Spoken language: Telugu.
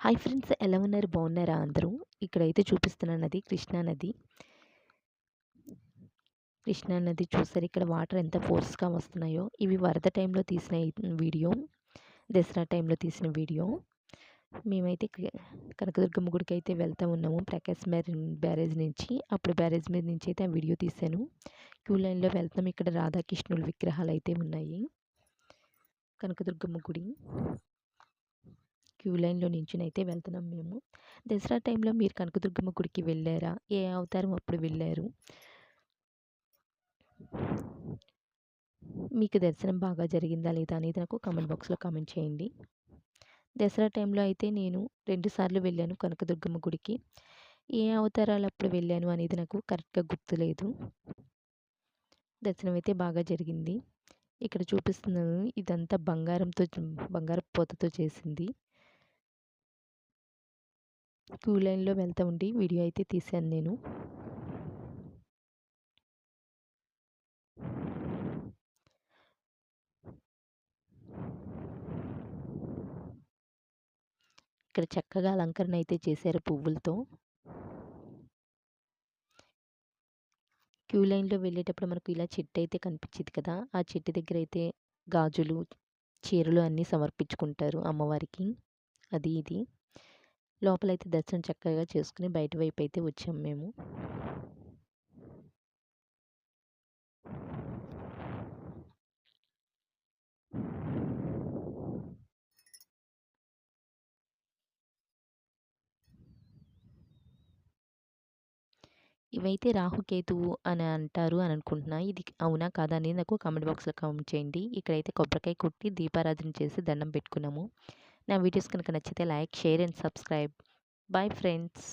హాయ్ ఫ్రెండ్స్, ఎలా ఉన్నారు? బాగున్నారా అందరూ? ఇక్కడైతే చూపిస్తున్న నది కృష్ణా నది. కృష్ణా నది చూసారు, ఇక్కడ వాటర్ ఎంత ఫోర్స్గా వస్తున్నాయో. ఇవి వరద టైంలో తీసిన వీడియో, దసరా టైంలో తీసిన వీడియో. మేమైతే కనకదుర్గమ్మ గుడికి అయితే వెళ్తూ ఉన్నాము, ప్రకాశ్ బ్యారేజ్ నుంచి. అప్పుడు బ్యారేజ్ మీద నుంచి అయితే ఆ వీడియో తీశాను. క్యూ లైన్లో వెళ్తాం. ఇక్కడ రాధాకృష్ణుల విగ్రహాలు అయితే ఉన్నాయి. కనకదుర్గమ్మ గుడి క్యూ లైన్లో నించుని అయితే వెళ్తున్నాం మేము. దసరా టైంలో మీరు కనకదుర్గమ్మ గుడికి వెళ్ళారా? ఏ అవతారం అప్పుడు వెళ్ళారు? మీకు దర్శనం బాగా జరిగిందా లేదా అనేది నాకు కామెంట్ బాక్స్లో కామెంట్ చేయండి. దసరా టైంలో అయితే నేను 2 సార్లు వెళ్ళాను కనకదుర్గమ్మ గుడికి. ఏ అవతారాలు అప్పుడు వెళ్ళాను అనేది నాకు కరెక్ట్గా గుర్తులేదు. దర్శనం అయితే బాగా జరిగింది. ఇక్కడ చూపిస్తున్నాను, ఇదంతా బంగారపు పోతతో చేసింది. క్యూ లైన్లో వెళ్తూ ఉండి వీడియో అయితే తీశాను నేను. ఇక్కడ చక్కగా అలంకరణ అయితే చేశారు పువ్వులతో. క్యూ లైన్లో వెళ్ళేటప్పుడు మనకు ఇలా చెట్టు అయితే కనిపించింది కదా, ఆ చెట్టు దగ్గర అయితే గాజులు, చీరలు అన్నీ సమర్పించుకుంటారు అమ్మవారికి. అది ఇది లోపలైతే దర్శనం చక్కగా చేసుకుని బయట వైపు అయితే వచ్చాము మేము. ఇవైతే రాహుకేతువు అని అంటారు అని అనుకుంటున్నా. ఇది అవునా కాదా అనేది నాకు కామెంట్ బాక్స్లో కామెంట్ చేయండి. ఇక్కడైతే కొబ్బరికాయ కొట్టి దీపారాధన చేసి దండం పెట్టుకున్నాము. నా వీడియోస్ కనుక నచ్చితే like, share and subscribe. Bye friends.